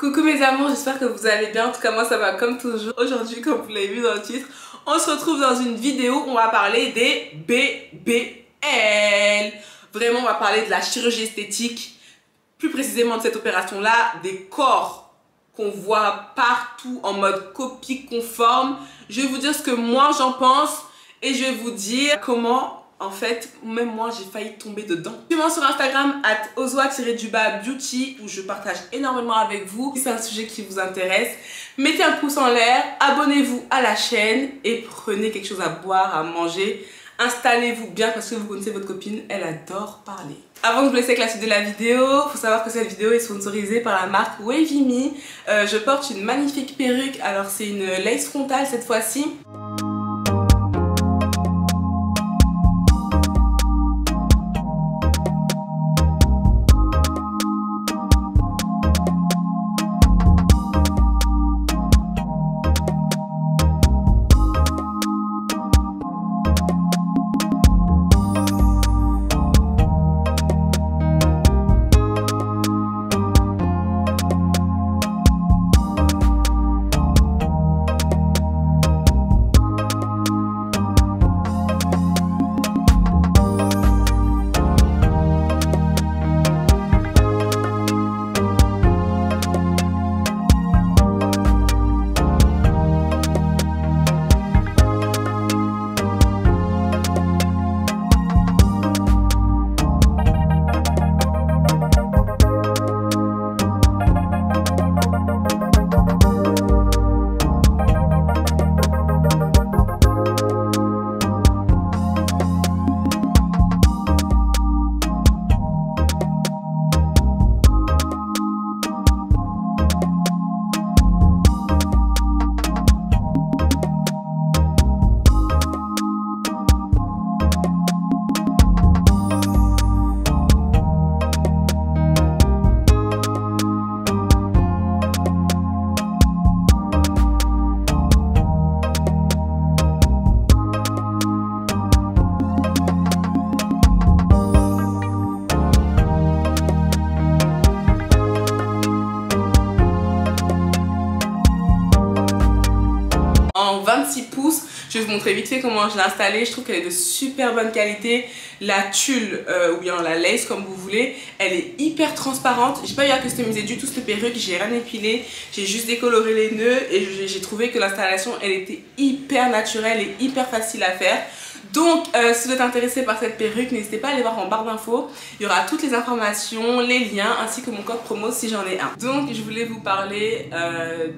Coucou mes amours, j'espère que vous allez bien. En tout cas moi ça va comme toujours. Aujourd'hui, comme vous l'avez vu dans le titre, on se retrouve dans une vidéo où on va parler des BBL. Vraiment on va parler de la chirurgie esthétique, plus précisément de cette opération là, des corps qu'on voit partout en mode copie conforme. Je vais vous dire ce que moi j'en pense et je vais vous dire comment en fait, même moi j'ai failli tomber dedans. Suivez-moi sur Instagram @ozwa_beauty où je partage énormément avec vous. Si c'est un sujet qui vous intéresse, mettez un pouce en l'air, abonnez-vous à la chaîne et prenez quelque chose à boire, à manger. Installez-vous bien parce que vous connaissez votre copine, elle adore parler. Avant de vous laisser avec la suite de la vidéo, il faut savoir que cette vidéo est sponsorisée par la marque Wavy Me. Je porte une magnifique perruque, alors c'est une lace frontale cette fois-ci. En 26 pouces, je vais vous montrer vite fait comment je l'ai installée. Je trouve qu'elle est de super bonne qualité. La tulle ou bien la lace comme vous voulez, elle est hyper transparente. J'ai pas eu à customiser du tout cette perruque, j'ai rien épilé, j'ai juste décoloré les nœuds et j'ai trouvé que l'installation elle était hyper naturelle et hyper facile à faire. Donc si vous êtes intéressé par cette perruque, n'hésitez pas à aller voir en barre d'infos. Il y aura toutes les informations, les liens ainsi que mon code promo si j'en ai un. Donc je voulais vous parler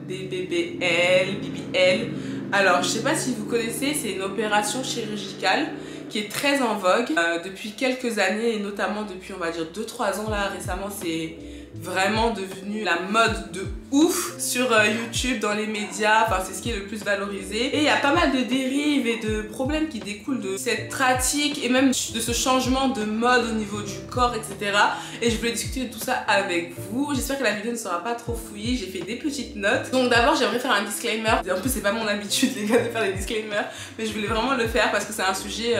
des BBL. Alors je sais pas si vous connaissez, c'est une opération chirurgicale qui est très en vogue depuis quelques années et notamment depuis on va dire 2-3 ans là récemment. C'est vraiment devenu la mode de ouf sur YouTube, dans les médias, enfin c'est ce qui est le plus valorisé. Et il y a pas mal de dérives et de problèmes qui découlent de cette pratique et même de ce changement de mode au niveau du corps, etc. Et je voulais discuter de tout ça avec vous. J'espère que la vidéo ne sera pas trop fouillée, j'ai fait des petites notes. Donc d'abord j'aimerais faire un disclaimer. En plus c'est pas mon habitude les gars de faire des disclaimers, mais je voulais vraiment le faire parce que c'est un sujet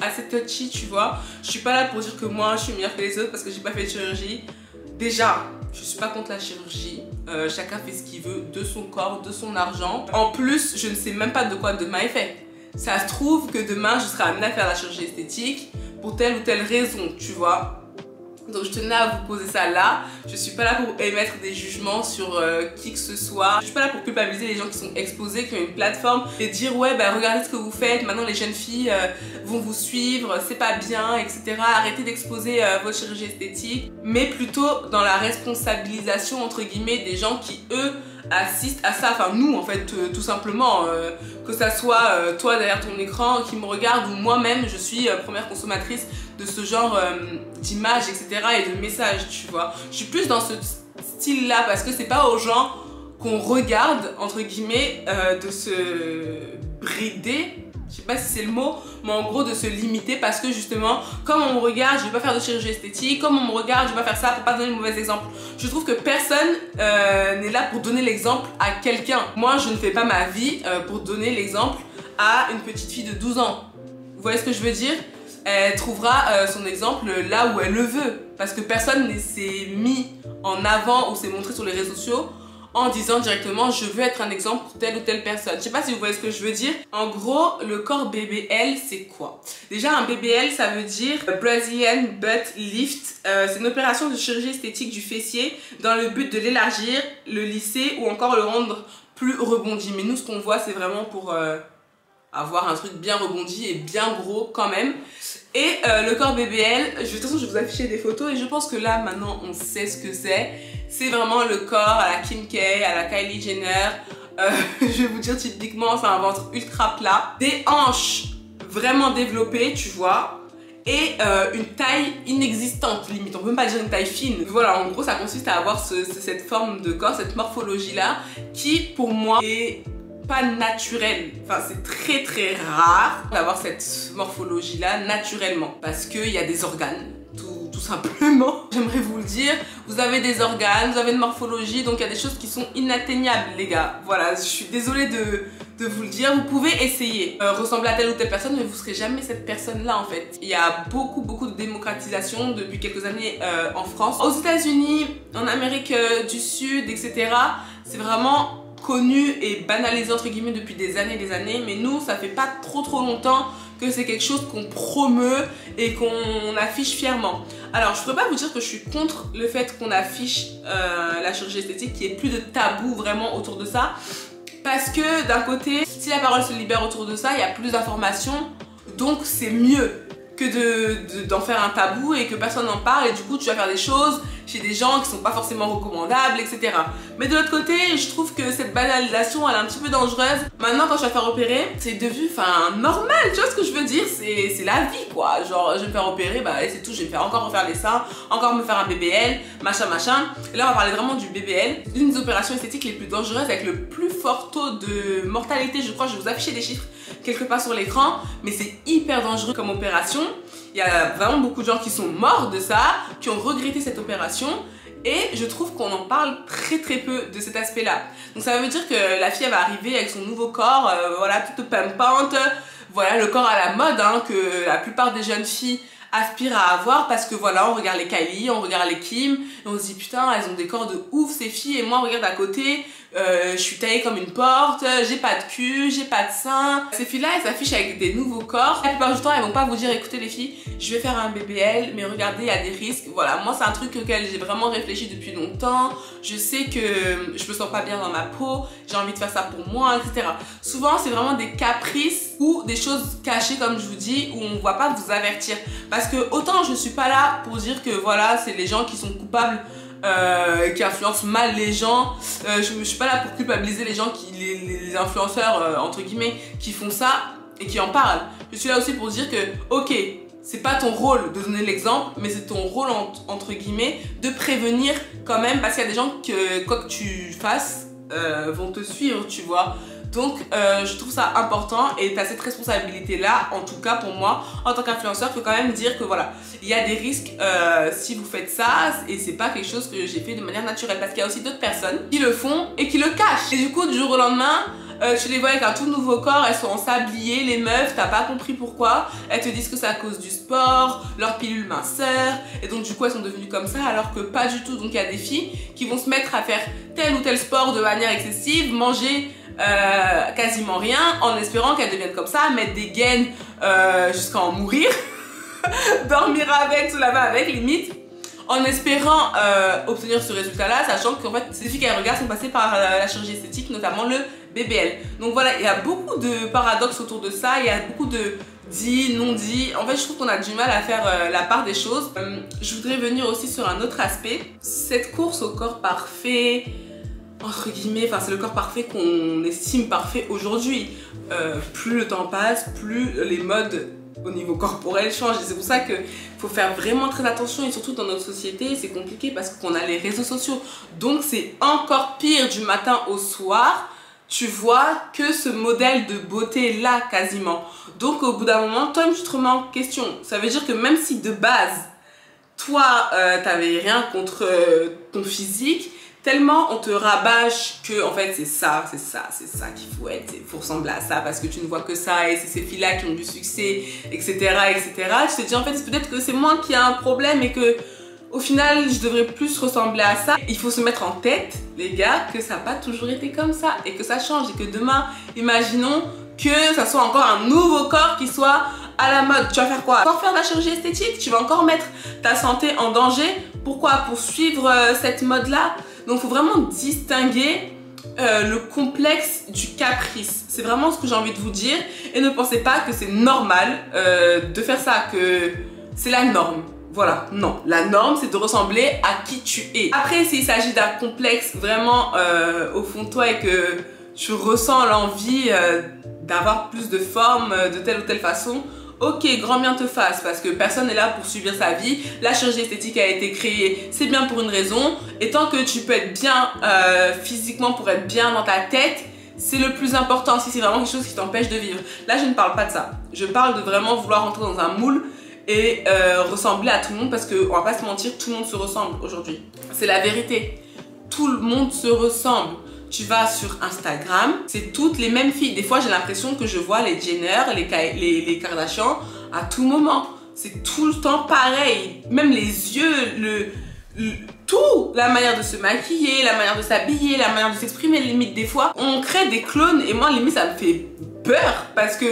assez touchy, tu vois. Je suis pas là pour dire que moi je suis meilleure que les autres parce que j'ai pas fait de chirurgie. Déjà, je suis pas contre la chirurgie, chacun fait ce qu'il veut de son corps, de son argent. En plus, je ne sais même pas de quoi demain est fait. Ça se trouve que demain, je serai amenée à faire la chirurgie esthétique pour telle ou telle raison, tu vois. Donc je tenais à vous poser ça là. Je suis pas là pour émettre des jugements sur qui que ce soit. Je suis pas là pour culpabiliser les gens qui sont exposés, qui ont une plateforme et dire ouais bah regardez ce que vous faites, maintenant les jeunes filles vont vous suivre, c'est pas bien, etc. Arrêtez d'exposer votre chirurgie esthétique, mais plutôt dans la responsabilisation entre guillemets des gens qui eux assistent à ça, enfin nous en fait tout simplement, que ça soit toi derrière ton écran qui me regarde ou moi-même je suis première consommatrice de ce genre d'images, etc. et de messages, tu vois. Je suis plus dans ce style là parce que c'est pas aux gens qu'on regarde entre guillemets de se brider, je sais pas si c'est le mot, mais en gros de se limiter parce que justement comme on me regarde je vais pas faire de chirurgie esthétique, comme on me regarde je vais pas faire ça pour pas donner le mauvais exemple. Je trouve que personne n'est là pour donner l'exemple à quelqu'un. Moi je ne fais pas ma vie pour donner l'exemple à une petite fille de 12 ans. Vous voyez ce que je veux dire? Elle trouvera son exemple là où elle le veut. parce que personne ne s'est mis en avant ou s'est montré sur les réseaux sociaux en disant directement je veux être un exemple pour telle ou telle personne. Je sais pas si vous voyez ce que je veux dire. En gros, le corps BBL, c'est quoi? Déjà, un BBL, ça veut dire Brazilian Butt Lift. C'est une opération de chirurgie esthétique du fessier dans le but de l'élargir, le lisser ou encore le rendre plus rebondi. Mais nous, ce qu'on voit, c'est vraiment pour avoir un truc bien rebondi et bien gros quand même. Et le corps BBL, de toute façon, je vais vous afficher des photos et je pense que là, maintenant, on sait ce que c'est. C'est vraiment le corps à la Kim K, à la Kylie Jenner. Je vais vous dire typiquement, c'est un ventre ultra plat. Des hanches vraiment développées, tu vois. Et une taille inexistante, limite. On peut même pas dire une taille fine. Voilà, en gros, ça consiste à avoir cette forme de corps, cette morphologie-là, qui, pour moi, est pas naturelle. Enfin, c'est très très rare d'avoir cette morphologie-là naturellement. Parce qu'il y a des organes. Tout simplement, j'aimerais vous le dire, vous avez des organes, vous avez une morphologie, donc il y a des choses qui sont inatteignables, les gars. Voilà, je suis désolée de vous le dire. Vous pouvez essayer ressembler à telle ou telle personne, mais vous serez jamais cette personne-là en fait. Il y a beaucoup de démocratisation depuis quelques années en France. Aux États-Unis, en Amérique du Sud, etc., c'est vraiment connu et banalisé entre guillemets depuis des années, mais nous, ça fait pas trop longtemps que c'est quelque chose qu'on promeut et qu'on affiche fièrement. Alors, je ne pourrais pas vous dire que je suis contre le fait qu'on affiche la chirurgie esthétique, qu'il n'y ait plus de tabou vraiment autour de ça. Parce que d'un côté, si la parole se libère autour de ça, il y a plus d'informations, donc c'est mieux que d'en faire un tabou et que personne n'en parle, et du coup tu vas faire des choses chez des gens qui sont pas forcément recommandables, etc. Mais de l'autre côté, je trouve que cette banalisation elle est un petit peu dangereuse. Maintenant, quand je vais faire opérer, c'est devenu normal, tu vois ce que je veux dire, c'est la vie quoi. Genre je vais me faire opérer, bah c'est tout, je vais me faire encore refaire les seins, encore me faire un BBL, machin. Et là on va parler vraiment du BBL, une des opérations esthétiques les plus dangereuses avec le plus fort taux de mortalité, je crois. Je vais vous afficher des chiffres quelque part sur l'écran, mais c'est hyper dangereux comme opération. Il y a vraiment beaucoup de gens qui sont morts de ça, qui ont regretté cette opération, et je trouve qu'on en parle très peu de cet aspect là. Donc ça veut dire que la fille elle va arriver avec son nouveau corps, voilà, toute pimpante, voilà le corps à la mode hein, que la plupart des jeunes filles aspirent à avoir, parce que voilà, on regarde les Kylie, on regarde les Kim, et on se dit putain elles ont des corps de ouf ces filles, et moi regarde à côté, je suis taillée comme une porte, j'ai pas de cul, j'ai pas de sein. Ces filles là elles s'affichent avec des nouveaux corps, la plupart du temps elles vont pas vous dire écoutez les filles, je vais faire un BBL mais regardez il y a des risques. Voilà, moi c'est un truc auquel j'ai vraiment réfléchi depuis longtemps, je sais que je me sens pas bien dans ma peau, j'ai envie de faire ça pour moi, etc. Souvent c'est vraiment des caprices ou des choses cachées comme je vous dis, où on va pas vous avertir, parce que autant je suis pas là pour dire que voilà c'est les gens qui sont coupables, qui influencent mal les gens, je suis pas là pour culpabiliser les gens les influenceurs entre guillemets qui font ça et qui en parlent. Je suis là aussi pour dire que ok, c'est pas ton rôle de donner l'exemple, mais c'est ton rôle entre guillemets de prévenir quand même, parce qu'il y a des gens que quoi que tu fasses vont te suivre, tu vois. Donc je trouve ça important, et tu as cette responsabilité là, en tout cas pour moi en tant qu'influenceur, il faut quand même dire que voilà, il y a des risques si vous faites ça, et c'est pas quelque chose que j'ai fait de manière naturelle, parce qu'il y a aussi d'autres personnes qui le font et qui le cachent, et du coup du jour au lendemain tu les vois avec un tout nouveau corps, elles sont en sablier, les meufs, t'as pas compris pourquoi, elles te disent que c'est à cause du sport, leur pilule minceur, et donc du coup elles sont devenues comme ça, alors que pas du tout. Donc il y a des filles qui vont se mettre à faire tel ou tel sport de manière excessive, manger quasiment rien, en espérant qu'elles deviennent comme ça, mettre des gaines jusqu'à en mourir, dormir avec, se laver avec, limite, en espérant obtenir ce résultat-là, sachant qu'en fait, ces filles qu'elles regardent sont passées par la chirurgie esthétique, notamment le BBL. Donc voilà, il y a beaucoup de paradoxes autour de ça, il y a beaucoup de dit, non dit. En fait, je trouve qu'on a du mal à faire la part des choses. Je voudrais venir aussi sur un autre aspect. Cette course au corps parfait, entre guillemets, enfin c'est le corps parfait qu'on estime parfait aujourd'hui. Plus le temps passe, plus les modes au niveau corporel changent, et c'est pour ça qu'il faut faire vraiment très attention, et surtout dans notre société c'est compliqué parce qu'on a les réseaux sociaux, donc c'est encore pire. Du matin au soir tu vois que ce modèle de beauté là quasiment, donc au bout d'un moment toi tu te remets en question. Ça veut dire que même si de base toi t'avais rien contre ton physique, tellement on te rabâche que en fait c'est ça qu'il faut être, il faut ressembler à ça parce que tu ne vois que ça, et c'est ces filles là qui ont du succès, etc. Tu te dis en fait peut-être que c'est moi qui ai un problème, et que au final, je devrais plus ressembler à ça. Il faut se mettre en tête, les gars, que ça n'a pas toujours été comme ça et que ça change et que demain, imaginons que ça soit encore un nouveau corps qui soit à la mode. Tu vas faire quoi? Encore faire de la chirurgie esthétique? Tu vas encore mettre ta santé en danger? Pourquoi? Pour suivre cette mode-là? Donc, il faut vraiment distinguer le complexe du caprice. C'est vraiment ce que j'ai envie de vous dire. Et ne pensez pas que c'est normal de faire ça, que c'est la norme. Voilà, non. La norme, c'est de ressembler à qui tu es. Après, s'il s'agit d'un complexe vraiment au fond de toi et que tu ressens l'envie d'avoir plus de forme de telle ou telle façon, ok, grand bien te fasse, parce que personne n'est là pour subir sa vie. La chirurgie esthétique a été créée, c'est bien pour une raison. Et tant que tu peux être bien physiquement pour être bien dans ta tête, c'est le plus important si c'est vraiment quelque chose qui t'empêche de vivre. Là, je ne parle pas de ça. Je parle de vraiment vouloir rentrer dans un moule et ressembler à tout le monde, parce qu'on va pas se mentir, tout le monde se ressemble aujourd'hui. C'est la vérité. Tout le monde se ressemble. Tu vas sur Instagram, c'est toutes les mêmes filles. Des fois, j'ai l'impression que je vois les Jenner, les Kardashian à tout moment. C'est tout le temps pareil. Même les yeux, tout. La manière de se maquiller, la manière de s'habiller, la manière de s'exprimer. Limite, des fois, on crée des clones et moi, limite, ça me fait peur parce que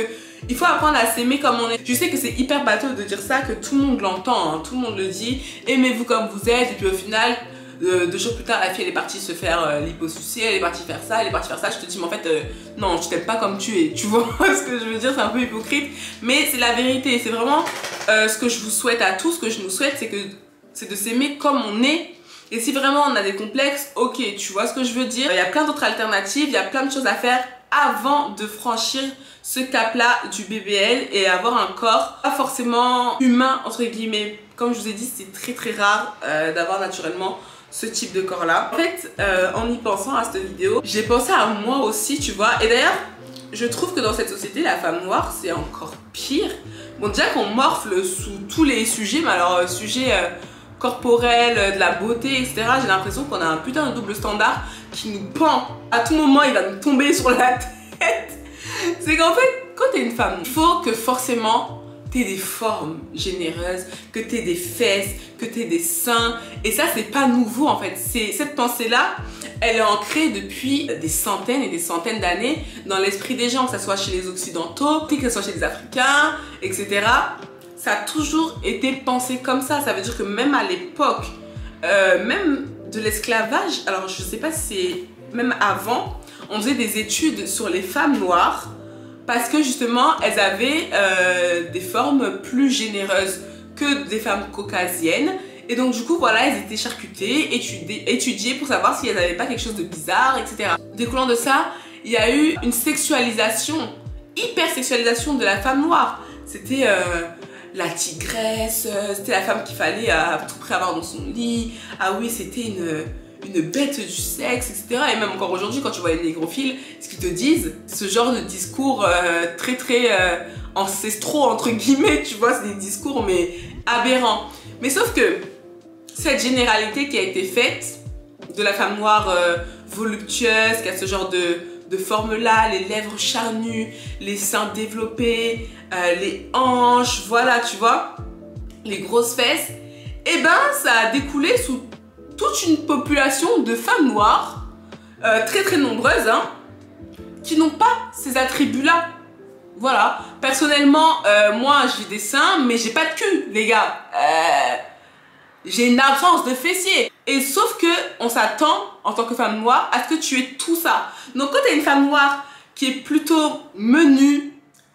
il faut apprendre à s'aimer comme on est. Je sais que c'est hyper bateau de dire ça, que tout le monde l'entend, hein. Tout le monde le dit. Aimez-vous comme vous êtes et puis au final... 2 jours plus tard, la fille elle est partie se faire liposucer, elle est partie faire ça, elle est partie faire ça. Je te dis, mais en fait, non, je t'aime pas comme tu es. Tu vois ce que je veux dire? C'est un peu hypocrite, mais c'est la vérité. C'est vraiment ce que je vous souhaite à tous, ce que je nous souhaite, c'est de s'aimer comme on est. Et si vraiment on a des complexes, ok, tu vois ce que je veux dire? Il y a plein d'autres alternatives, il y a plein de choses à faire avant de franchir ce cap-là du BBL et avoir un corps pas forcément humain, entre guillemets. Comme je vous ai dit, c'est très très rare d'avoir naturellement ce type de corps là. En fait, en y pensant à cette vidéo, j'ai pensé à moi aussi, tu vois. Et d'ailleurs, je trouve que dans cette société, la femme noire, c'est encore pire. Bon, déjà qu'on morfle sous tous les sujets, mais alors sujet corporel, de la beauté, etc. J'ai l'impression qu'on a un putain de double standard qui nous pend. À tout moment, il va nous tomber sur la tête. C'est qu'en fait, quand t'es une femme, il faut que forcément t'aies des formes généreuses, que t'aies des fesses, que t'aies des seins. Et ça, c'est pas nouveau en fait. Cette pensée-là, elle est ancrée depuis des centaines et des centaines d'années dans l'esprit des gens, que ce soit chez les Occidentaux, que ce soit chez les Africains, etc. Ça a toujours été pensé comme ça. Ça veut dire que même à l'époque, même de l'esclavage, alors je sais pas si c'est même avant, on faisait des études sur les femmes noires parce que justement elles avaient des formes plus généreuses que des femmes caucasiennes. Et donc du coup voilà, elles étaient charcutées, étudiées pour savoir si elles n'avaient pas quelque chose de bizarre, etc. Découlant de ça, il y a eu une sexualisation, hyper sexualisation de la femme noire. C'était la tigresse, c'était la femme qu'il fallait à tout prix avoir dans son lit. Ah oui, c'était une bête du sexe, etc. Et même encore aujourd'hui, quand tu vois les négrophiles, ce qu'ils te disent, ce genre de discours très très ancestraux, entre guillemets, tu vois, c'est des discours mais aberrants. Mais sauf que cette généralité qui a été faite de la femme noire voluptueuse, qui a ce genre de forme-là, les lèvres charnues, les seins développés, les hanches, voilà, tu vois, les grosses fesses, et ben ça a découlé sous toute une population de femmes noires, très très nombreuses, hein, qui n'ont pas ces attributs-là. Voilà. Personnellement, moi j'ai des seins, mais j'ai pas de cul, les gars. J'ai une absence de fessiers. Et sauf que on s'attend, en tant que femme noire, à ce que tu aies tout ça. Donc quand tu es une femme noire qui est plutôt menue,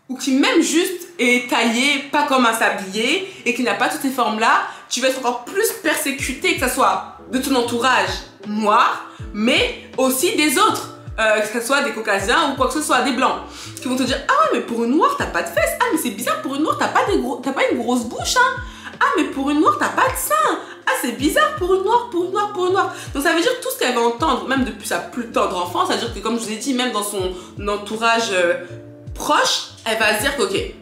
ou qui même juste est taillée, pas comme un sablier, et qui n'a pas toutes ces formes-là, tu vas être encore plus persécutée, que ce soit de ton entourage noir, mais aussi des autres. Que ce soit des caucasiens ou quoi que ce soit, des blancs, qui vont te dire: ah ouais, mais pour une noire, t'as pas de fesses. Ah, mais c'est bizarre, pour une noire, t'as pas une grosse bouche, hein. Ah, mais pour une noire, t'as pas de sein. Ah, c'est bizarre pour une noire, pour une noire, pour une noire. Donc ça veut dire tout ce qu'elle va entendre, même depuis sa plus tendre enfance. Ça veut dire que, comme je vous ai dit, même dans son entourage proche, elle va se dire que, ok,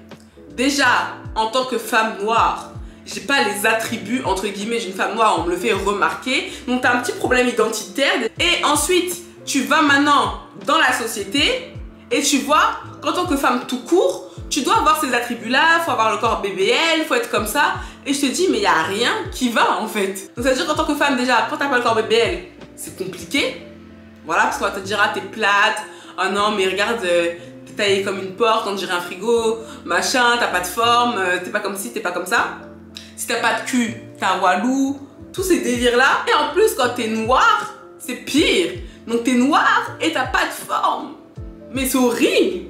déjà, en tant que femme noire, j'ai pas les attributs, entre guillemets, j'ai une femme noire, on me le fait remarquer. Donc t'as un petit problème identitaire. Et ensuite, tu vas maintenant dans la société et tu vois qu'en tant que femme tout court, Tu dois avoir ces attributs-là, faut avoir le corps BBL, faut être comme ça. Et je te dis, mais il n'y a rien qui va en fait. Donc ça veut dire qu'en tant que femme, déjà, quand t'as pas le corps BBL, c'est compliqué. Voilà, parce qu'on va te dire, ah, t'es plate. Oh non, mais regarde, t'es taillée comme une porte, on dirait un frigo, machin, t'as pas de forme, t'es pas comme ci, t'es pas comme ça. Si t'as pas de cul, t'es un walou. Tous ces délires-là. Et en plus, quand t'es noire, c'est pire. Donc t'es noire et t'as pas de forme. Mais c'est horrible.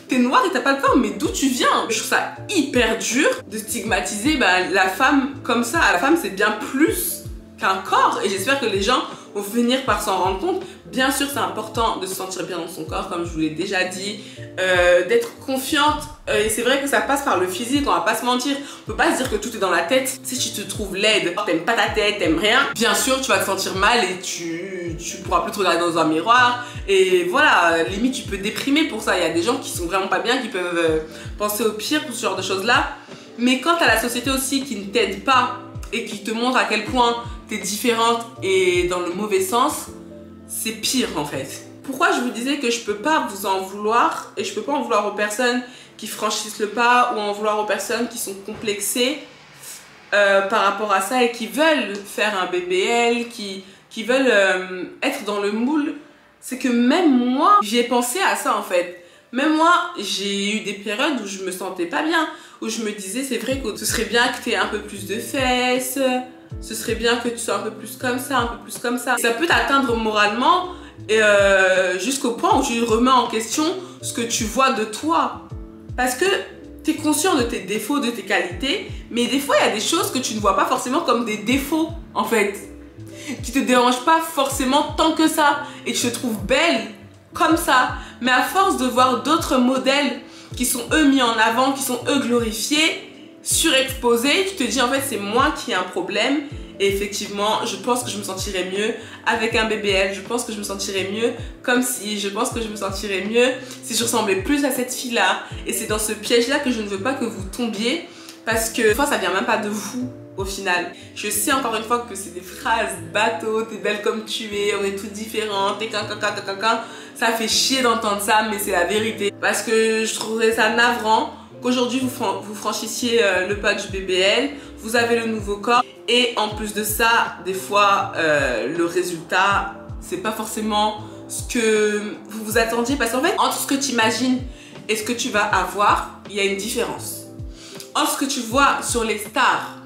T'es noire et t'as pas de forme, mais d'où tu viens? Je trouve ça hyper dur de stigmatiser la femme comme ça. La femme, c'est bien plus qu'un corps. Et j'espère que les gens vont finir par s'en rendre compte. Bien sûr, c'est important de se sentir bien dans son corps, comme je vous l'ai déjà dit, d'être confiante. Et c'est vrai que ça passe par le physique, on va pas se mentir. On peut pas se dire que tout est dans la tête. Si tu te trouves laide, t'aimes pas ta tête, t'aimes rien, bien sûr, tu vas te sentir mal et tu pourras plus te regarder dans un miroir. Et voilà, limite, tu peux déprimer pour ça. Il y a des gens qui sont vraiment pas bien, qui peuvent penser au pire pour ce genre de choses-là. Mais quand t'as la société aussi qui ne t'aide pas et qui te montre à quel point t'es différente et dans le mauvais sens, c'est pire en fait. Pourquoi je vous disais que je peux pas vous en vouloir et je peux pas en vouloir aux personnes qui franchissent le pas ou en vouloir aux personnes qui sont complexées par rapport à ça et qui veulent faire un BBL, qui veulent être dans le moule, c'est que même moi, j'y ai pensé à ça en fait. Même moi, j'ai eu des périodes où je me sentais pas bien, où je me disais c'est vrai que ce serait bien que tu aies un peu plus de fesses, ce serait bien que tu sois un peu plus comme ça, un peu plus comme ça. Ça peut t'atteindre moralement jusqu'au point où tu remets en question ce que tu vois de toi. Parce que tu es conscient de tes défauts, de tes qualités, mais des fois il y a des choses que tu ne vois pas forcément comme des défauts en fait. Qui te dérangent pas forcément tant que ça et tu te trouves belle comme ça. Mais à force de voir d'autres modèles qui sont eux mis en avant, qui sont eux glorifiés, surexposés, tu te dis en fait c'est moi qui ai un problème. Et effectivement, je pense que je me sentirais mieux avec un BBL, je pense que je me sentirais mieux comme si, je pense que je me sentirais mieux si je ressemblais plus à cette fille-là. Et c'est dans ce piège-là que je ne veux pas que vous tombiez, parce que des fois ça vient même pas de vous au final. Je sais encore une fois que c'est des phrases bateau, t'es belle comme tu es, on est toutes différentes, t'es caca. Ça fait chier d'entendre ça, mais c'est la vérité. Parce que je trouverais ça navrant qu'aujourd'hui vous franchissiez le pas du BBL, vous avez le nouveau corps et en plus de ça, des fois le résultat c'est pas forcément ce que vous vous attendiez, parce qu'en fait entre ce que tu imagines et ce que tu vas avoir, il y a une différence. Entre ce que tu vois sur les stars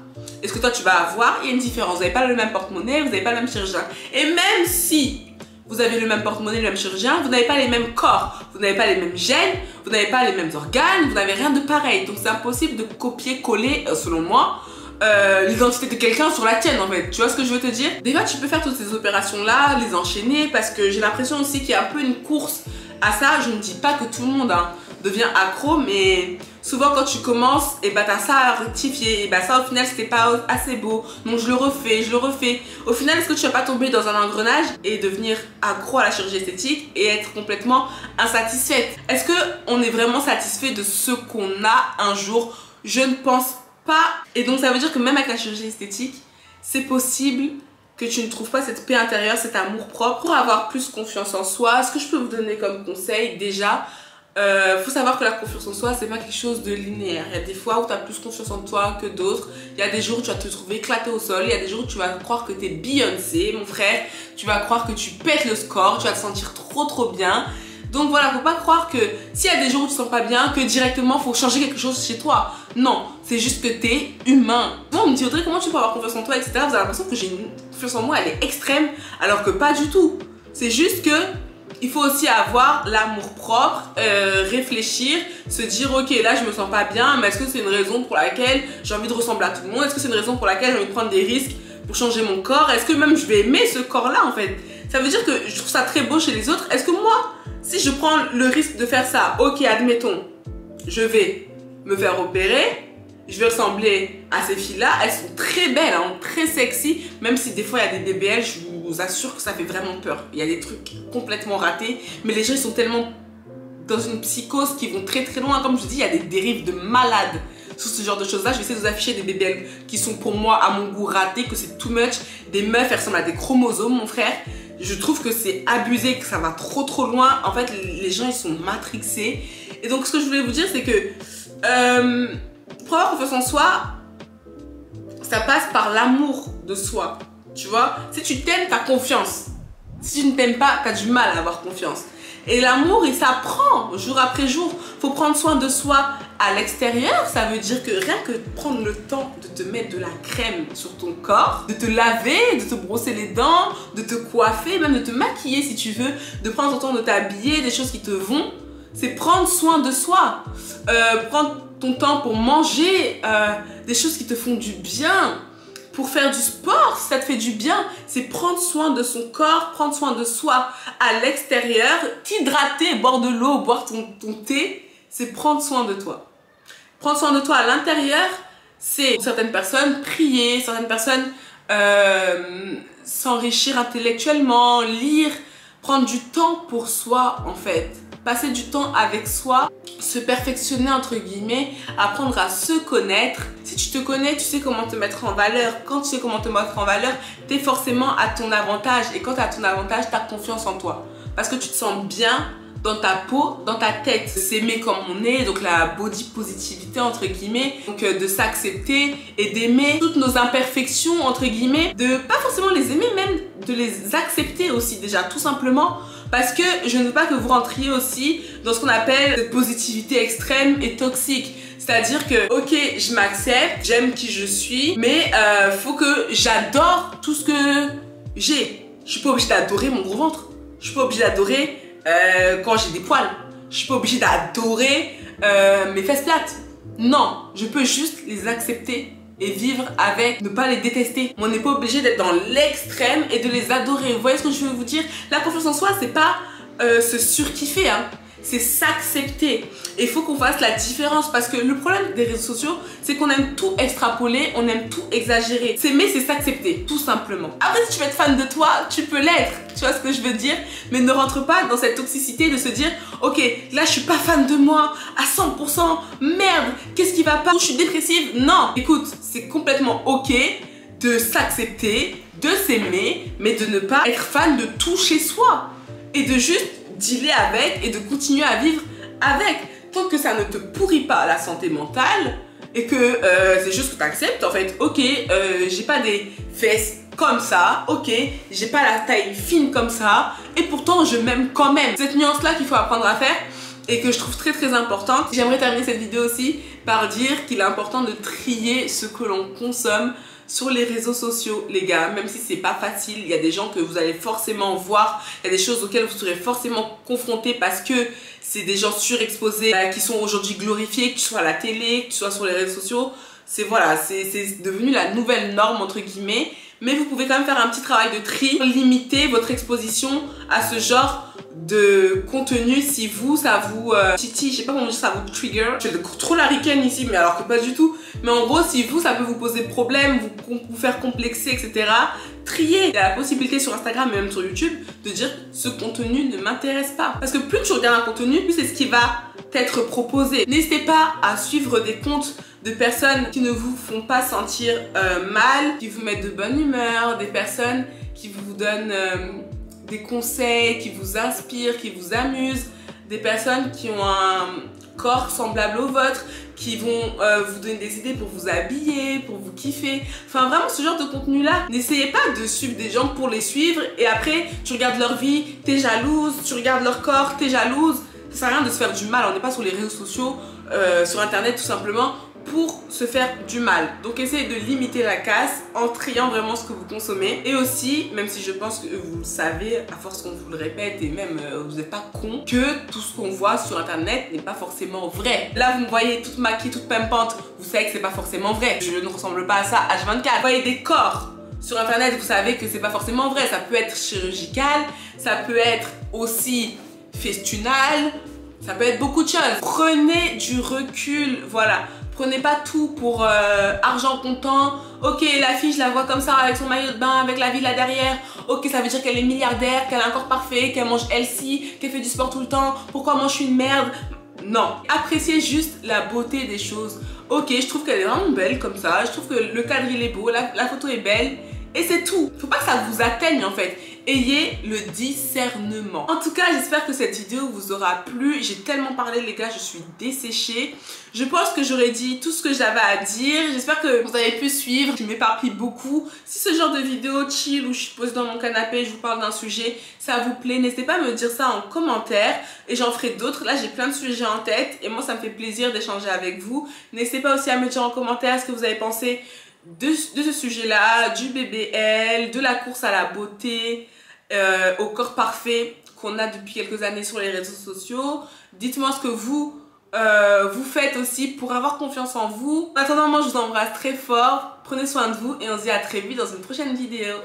et ce que toi tu vas avoir, il y a une différence. Vous n'avez pas le même porte-monnaie, vous n'avez pas le même chirurgien. Et même si vous avez le même porte-monnaie, le même chirurgien, vous n'avez pas les mêmes corps, vous n'avez pas les mêmes gènes, vous n'avez pas les mêmes organes, vous n'avez rien de pareil. Donc c'est impossible de copier-coller, selon moi, l'identité de quelqu'un sur la tienne en fait. Tu vois ce que je veux te dire? Des fois tu peux faire toutes ces opérations là, les enchaîner, parce que j'ai l'impression aussi qu'il y a un peu une course à ça. Je ne dis pas que tout le monde devient accro, mais souvent quand tu commences, et t'as ça à rectifier, et ça au final c'était pas assez beau, donc je le refais. Au final, est-ce que tu vas pas tomber dans un engrenage et devenir accro à la chirurgie esthétique et être complètement insatisfaite? Est-ce qu'on est vraiment satisfait de ce qu'on a un jour? Je ne pense pas. Et donc ça veut dire que même avec la chirurgie esthétique, c'est possible que tu ne trouves pas cette paix intérieure, cet amour propre. Pour avoir plus confiance en soi, ce que je peux vous donner comme conseil, déjà, faut savoir que la confiance en soi, c'est pas quelque chose de linéaire. Il y a des fois où tu as plus confiance en toi que d'autres. Il y a des jours où tu vas te trouver éclaté au sol. Il y a des jours où tu vas croire que tu es Beyoncé, mon frère. Tu vas croire que tu pètes le score. Tu vas te sentir trop bien. Donc voilà, faut pas croire que s'il y a des jours où tu te sens pas bien, que directement faut changer quelque chose chez toi. Non, c'est juste que tu es humain. Moi, on me dit Audrey, comment tu peux avoir confiance en toi, etc. Vous avez l'impression que j'ai une confiance en moi, elle est extrême, alors que pas du tout. C'est juste que il faut aussi avoir l'amour propre, réfléchir, se dire ok là je me sens pas bien, mais est-ce que c'est une raison pour laquelle j'ai envie de ressembler à tout le monde? Est-ce que c'est une raison pour laquelle j'ai envie de prendre des risques pour changer mon corps? Est-ce que même je vais aimer ce corps là en fait? Ça veut dire que je trouve ça très beau chez les autres. Est-ce que moi, si je prends le risque de faire ça, ok admettons, je vais me faire opérer, je vais ressembler à ces filles-là, elles sont très belles, hein, très sexy, même si des fois il y a des BBL, je vous assure que ça fait vraiment peur. Il y a des trucs complètement ratés, mais les gens ils sont tellement dans une psychose qui vont très loin. Comme je dis, il y a des dérives de malades sur ce genre de choses-là. Je vais essayer de vous afficher des BBL qui sont pour moi, à mon goût, ratés, que c'est too much. Des meufs, elles ressemblent à des chromosomes, mon frère. Je trouve que c'est abusé, que ça va trop loin. En fait, les gens ils sont matrixés. Et donc ce que je voulais vous dire, c'est que pour avoir confiance en soi, ça passe par l'amour de soi. Tu vois, si tu t'aimes, t'as confiance. Si tu ne t'aimes pas, t'as du mal à avoir confiance. Et l'amour, il s'apprend jour après jour. Faut prendre soin de soi à l'extérieur. Ça veut dire que rien que prendre le temps de te mettre de la crème sur ton corps, de te laver, de te brosser les dents, de te coiffer, même de te maquiller si tu veux, de prendre ton temps de t'habiller, des choses qui te vont, c'est prendre soin de soi. Prendre ton temps pour manger, des choses qui te font du bien. Pour faire du sport, si ça te fait du bien, c'est prendre soin de son corps, prendre soin de soi à l'extérieur, t'hydrater, boire de l'eau, boire ton thé, c'est prendre soin de toi. Prendre soin de toi à l'intérieur, c'est pour certaines personnes prier, certaines personnes s'enrichir intellectuellement, lire, prendre du temps pour soi en fait. Passer du temps avec soi, se perfectionner entre guillemets, apprendre à se connaître. Si tu te connais, tu sais comment te mettre en valeur. Quand tu sais comment te mettre en valeur, tu es forcément à ton avantage. Et quand tu as ton avantage, tu as confiance en toi. Parce que tu te sens bien dans ta peau, dans ta tête. S'aimer comme on est, donc la body positivité entre guillemets. Donc de s'accepter et d'aimer toutes nos imperfections entre guillemets. De pas forcément les aimer, même de les accepter aussi déjà, tout simplement. Parce que je ne veux pas que vous rentriez aussi dans ce qu'on appelle cette positivité extrême et toxique. C'est-à-dire que, ok, je m'accepte, j'aime qui je suis, mais faut que j'adore tout ce que j'ai. Je suis pas obligée d'adorer mon gros ventre. Je suis pas obligée d'adorer quand j'ai des poils. Je suis pas obligée d'adorer mes fesses plates. Non, je peux juste les accepter et vivre avec, ne pas les détester. On n'est pas obligé d'être dans l'extrême et de les adorer. Vous voyez ce que je veux vous dire? La confiance en soi, c'est pas se surkiffer, hein. C'est s'accepter. Et il faut qu'on fasse la différence parce que le problème des réseaux sociaux, c'est qu'on aime tout extrapoler, on aime tout exagérer. S'aimer, c'est s'accepter, tout simplement. Après, si tu veux être fan de toi, tu peux l'être. Tu vois ce que je veux dire? Mais ne rentre pas dans cette toxicité de se dire ok, là je suis pas fan de moi à 100%, merde, qu'est-ce qui va pas? Je suis dépressive. Non, écoute, c'est complètement ok de s'accepter, de s'aimer, mais de ne pas être fan de tout chez soi et de juste dealer avec et de continuer à vivre avec. Tant que ça ne te pourrit pas la santé mentale et que c'est juste que tu acceptes en fait, ok, j'ai pas des fesses comme ça, ok, j'ai pas la taille fine comme ça et pourtant je m'aime quand même. Cette nuance là qu'il faut apprendre à faire et que je trouve très très importante. J'aimerais terminer cette vidéo aussi par dire qu'il est important de trier ce que l'on consomme sur les réseaux sociaux, les gars. Même si c'est pas facile, il y a des gens que vous allez forcément voir, il y a des choses auxquelles vous serez forcément confrontés parce que c'est des gens surexposés qui sont aujourd'hui glorifiés, que tu sois à la télé, que tu sois sur les réseaux sociaux. C'est voilà, c'est devenu la nouvelle norme entre guillemets. Mais vous pouvez quand même faire un petit travail de tri, limiter votre exposition à ce genre de contenu si vous, ça vous titille, je sais pas comment dire, ça vous trigger. Je fais trop la ricaine ici, mais alors que pas du tout. Mais en gros, si vous, ça peut vous poser problème, vous faire complexer, etc. Trier. Il y a la possibilité sur Instagram et même sur YouTube de dire ce contenu ne m'intéresse pas. Parce que plus tu regardes un contenu, plus c'est ce qui va t'être proposé. N'hésitez pas à suivre des comptes de personnes qui ne vous font pas sentir mal, qui vous mettent de bonne humeur, des personnes qui vous donnent des conseils, qui vous inspirent, qui vous amusent, des personnes qui ont un corps semblable au vôtre, qui vont vous donner des idées pour vous habiller, pour vous kiffer. Enfin vraiment ce genre de contenu là, n'essayez pas de suivre des gens pour les suivre et après tu regardes leur vie, t'es jalouse, tu regardes leur corps, t'es jalouse. Ça sert à rien de se faire du mal, on n'est pas sur les réseaux sociaux, sur internet tout simplement pour se faire du mal. Donc essayez de limiter la casse en triant vraiment ce que vous consommez. Et aussi, même si je pense que vous le savez, à force qu'on vous le répète et même vous n'êtes pas con, que tout ce qu'on voit sur internet n'est pas forcément vrai. Là vous me voyez toute maquillée, toute pimpante, vous savez que c'est pas forcément vrai. Je ne ressemble pas à ça H24. Vous voyez des corps sur internet, vous savez que c'est pas forcément vrai. Ça peut être chirurgical, ça peut être aussi festunal, ça peut être beaucoup de choses. Prenez du recul, voilà. Prenez pas tout pour argent comptant. Ok, la fille, je la vois comme ça avec son maillot de bain, avec la villa derrière. Ok, ça veut dire qu'elle est milliardaire, qu'elle a un corps parfait, qu'elle mange healthy, qu'elle fait du sport tout le temps. Pourquoi moi je suis une merde? Non. Appréciez juste la beauté des choses. Ok, je trouve qu'elle est vraiment belle comme ça. Je trouve que le cadre il est beau, la photo est belle. Et c'est tout. Faut pas que ça vous atteigne en fait. ayez le discernement. En tout cas, j'espère que cette vidéo vous aura plu. J'ai tellement parlé les gars, je suis desséchée. Je pense que j'aurais dit tout ce que j'avais à dire. J'espère que vous avez pu suivre. Je m'éparpille beaucoup. Si ce genre de vidéo chill où je suis posée dans mon canapé, je vous parle d'un sujet, ça vous plaît, n'hésitez pas à me dire ça en commentaire et j'en ferai d'autres. Là, j'ai plein de sujets en tête et moi, ça me fait plaisir d'échanger avec vous. N'hésitez pas aussi à me dire en commentaire ce que vous avez pensé de ce sujet-là, du BBL, de la course à la beauté, au corps parfait qu'on a depuis quelques années sur les réseaux sociaux. Dites-moi ce que vous faites aussi pour avoir confiance en vous. En attendant, moi je vous embrasse très fort, prenez soin de vous et on se dit à très vite dans une prochaine vidéo.